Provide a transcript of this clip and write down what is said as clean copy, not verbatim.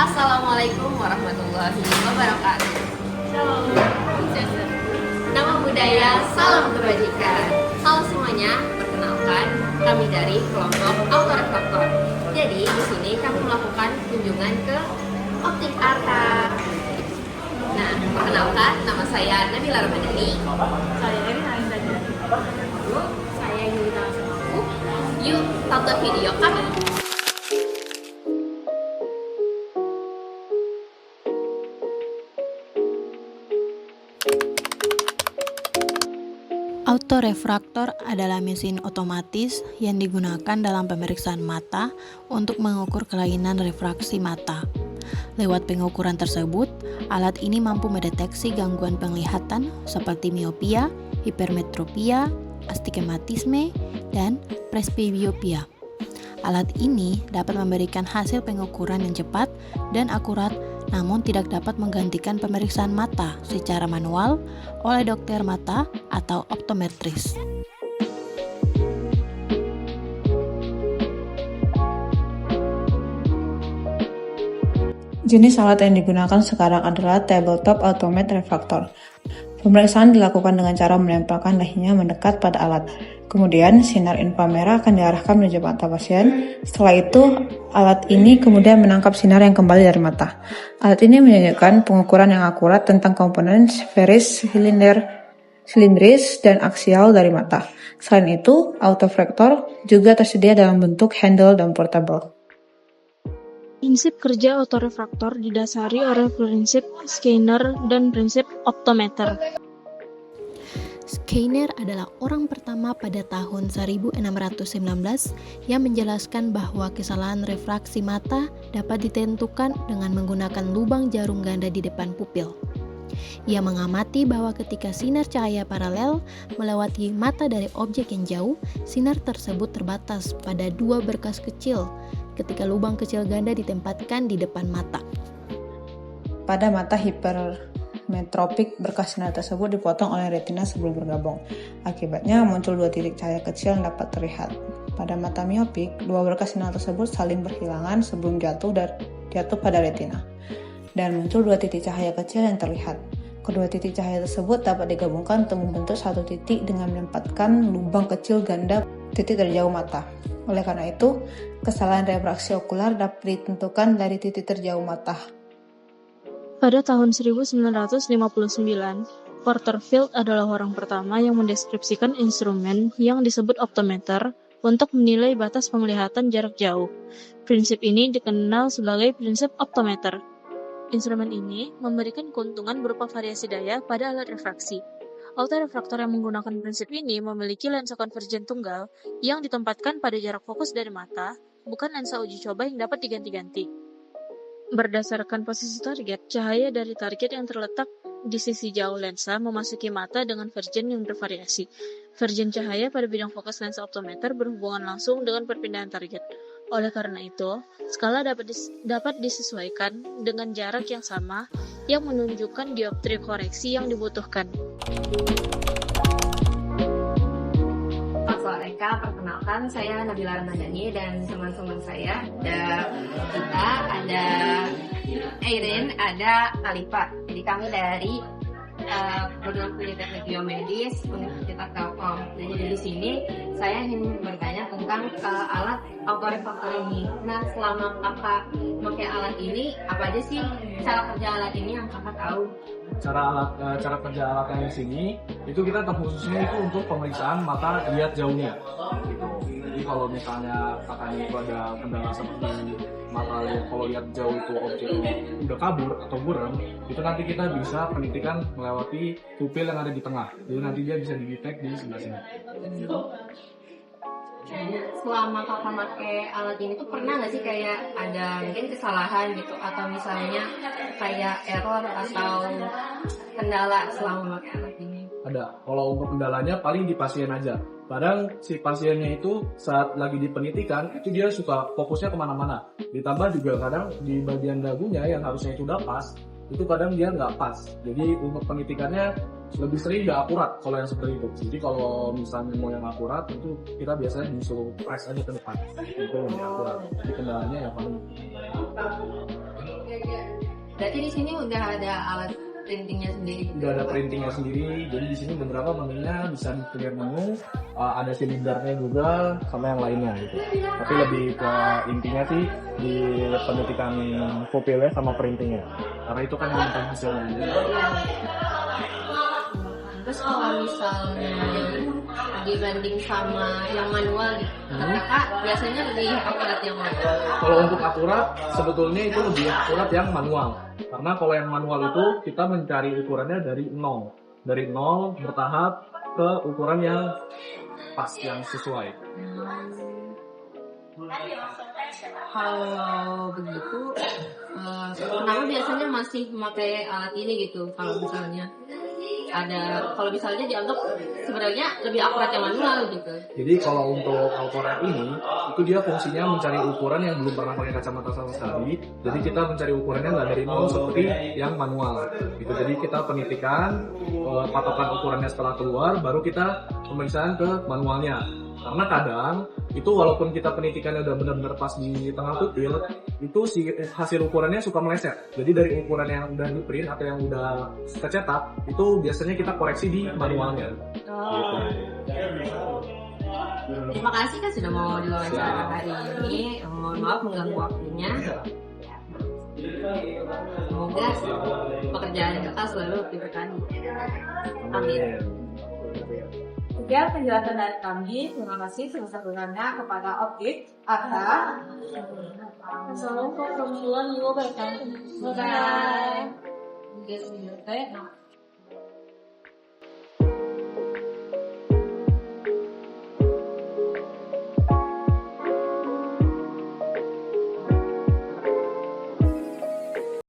Assalamualaikum warahmatullahi wabarakatuh. Halo. Nama budaya, salam kebajikan. Halo semuanya, perkenalkan kami dari kelompok autorefraktor. Jadi di sini kami melakukan kunjungan ke Optik Arta. Nah, perkenalkan nama saya Nabila Ramadhani. Saya Erina Indah. Saya Yulita Samaku. Yuk tonton video kami. Autorefraktor adalah mesin otomatis yang digunakan dalam pemeriksaan mata untuk mengukur kelainan refraksi mata. Lewat pengukuran tersebut, alat ini mampu mendeteksi gangguan penglihatan seperti miopia, hipermetropia, astigmatisme, dan presbiopia. Alat ini dapat memberikan hasil pengukuran yang cepat dan akurat, namun tidak dapat menggantikan pemeriksaan mata secara manual oleh dokter mata atau optometris. Jenis alat yang digunakan sekarang adalah tabletop automated refractor. Pemeriksaan dilakukan dengan cara menempelkan dahinya mendekat pada alat. Kemudian, sinar inframerah akan diarahkan menuju mata pasien. Setelah itu, alat ini kemudian menangkap sinar yang kembali dari mata. Alat ini menunjukkan pengukuran yang akurat tentang komponen sferis, silindris, dan aksial dari mata. Selain itu, autorefraktor juga tersedia dalam bentuk handle dan portable. Prinsip kerja autorefraktor didasari oleh prinsip Skinner dan prinsip optometer. Skinner adalah orang pertama pada tahun 1619 yang menjelaskan bahwa kesalahan refraksi mata dapat ditentukan dengan menggunakan lubang jarum ganda di depan pupil. Ia mengamati bahwa ketika sinar cahaya paralel melewati mata dari objek yang jauh, sinar tersebut terbatas pada dua berkas kecil ketika lubang kecil ganda ditempatkan di depan mata. Pada mata hipermetropik, berkas sinar tersebut dipotong oleh retina sebelum bergabung. Akibatnya muncul dua titik cahaya kecil yang dapat terlihat. Pada mata miopik, dua berkas sinar tersebut saling berhilangan sebelum jatuh pada retina, dan muncul dua titik cahaya kecil yang terlihat. Kedua titik cahaya tersebut dapat digabungkan untuk membentuk satu titik dengan menempatkan lubang kecil ganda titik terjauh mata. Oleh karena itu, kesalahan refraksi okular dapat ditentukan dari titik terjauh mata. Pada tahun 1959, Porterfield adalah orang pertama yang mendeskripsikan instrumen yang disebut optometer untuk menilai batas penglihatan jarak jauh. Prinsip ini dikenal sebagai prinsip optometer. Instrumen ini memberikan keuntungan berupa variasi daya pada alat refraksi. Autorefraktor yang menggunakan prinsip ini memiliki lensa konvergen tunggal yang ditempatkan pada jarak fokus dari mata, bukan lensa uji coba yang dapat diganti-ganti. Berdasarkan posisi target, cahaya dari target yang terletak di sisi jauh lensa memasuki mata dengan vergen yang bervariasi. Vergen cahaya pada bidang fokus lensa optometer berhubungan langsung dengan perpindahan target. Oleh karena itu, skala dapat disesuaikan dengan jarak yang sama yang menunjukkan dioptri koreksi yang dibutuhkan. Assalamualaikum, perkenalkan saya Nabila Ramadhani dan teman-teman saya. Ada Airin, ada Alifa. Jadi kami dari program studi teknik biomedis Universitas Telkom. Jadi di sini saya ingin bertanya tentang alat autorefraktor ini. Nah, selama kakak memakai alat ini, apa aja sih cara kerja alat ini yang kakak tahu? Cara kerja alat yang di sini itu kita khususnya itu untuk pemeriksaan mata lihat jauhnya. Gitu. Jadi kalau misalnya kakaknya itu ada kendala seperti mata kalau lihat jauh itu objek udah kabur atau buram, itu nanti kita bisa penitikan melewati pupil yang ada di tengah. Jadi nanti dia bisa didetek di sebelah sini. Selama kakak pakai alat ini tuh pernah nggak sih kayak ada mungkin kesalahan gitu atau misalnya kayak error atau kendala selama memakai alat ini? Ada. Kalau untuk kendalanya paling di pasien aja. Kadang si pasiennya itu saat lagi dipenitikan itu dia suka fokusnya kemana-mana. Ditambah juga kadang di bagian dagunya yang harusnya itu udah pas, itu kadang dia nggak pas. Jadi untuk penitikannya lebih sering nggak akurat kalau yang seperti itu. Jadi kalau misalnya mau yang akurat itu kita biasanya disuruh press aja ke depan. Itu yang lebih akurat. Jadi kendalanya yang paling. Berarti di sini udah ada alat printingnya sendiri. Udah ada printingnya sendiri, jadi di sini beberapa menunya bisa di clear menu, ada silindernya juga sama yang lainnya gitu. Tapi lebih ke intinya sih di penitikan kopilnya sama printingnya, karena itu kan yang penting hasilnya. Terus kalau misalnya dibanding sama yang manual gitu, kakak biasanya lebih akurat yang mana? Kalau untuk akurat, sebetulnya itu lebih akurat yang manual. Karena kalau yang manual itu kita mencari ukurannya dari nol. Dari nol bertahap ke ukuran yang pas, yang sesuai. Kalau begitu, kenapa biasanya masih memakai alat ini gitu? Kalau misalnya kalau misalnya dianggap sebenarnya lebih akurat yang manual gitu. Jadi kalau untuk Alcorat ini, itu dia fungsinya mencari ukuran yang belum pernah pakai kacamata sama sekali. Jadi kita mencari ukurannya nggak dari nol seperti yang manual. Gitu. Jadi kita penitikan, patokan ukurannya setelah keluar, baru kita pemeriksaan ke manualnya. Karena kadang itu walaupun kita penitikannya udah benar-benar pas di tengah pupil, itu si hasil ukurannya suka meleset. Jadi dari ukuran yang udah di print atau yang udah tercetak, itu biasanya kita koreksi di manualnya. Gitu. Terima kasih kan sudah mau diwawancara hari ini. Mohon maaf mengganggu waktunya. Semoga pekerjaan kita selalu diberkahi. Amin. Sekian penjelasan dari kami. Terima kasih sebesar-besarnya kepada Opik, Atta. Assalamualaikum warahmatullahi wabarakatuh. Bye.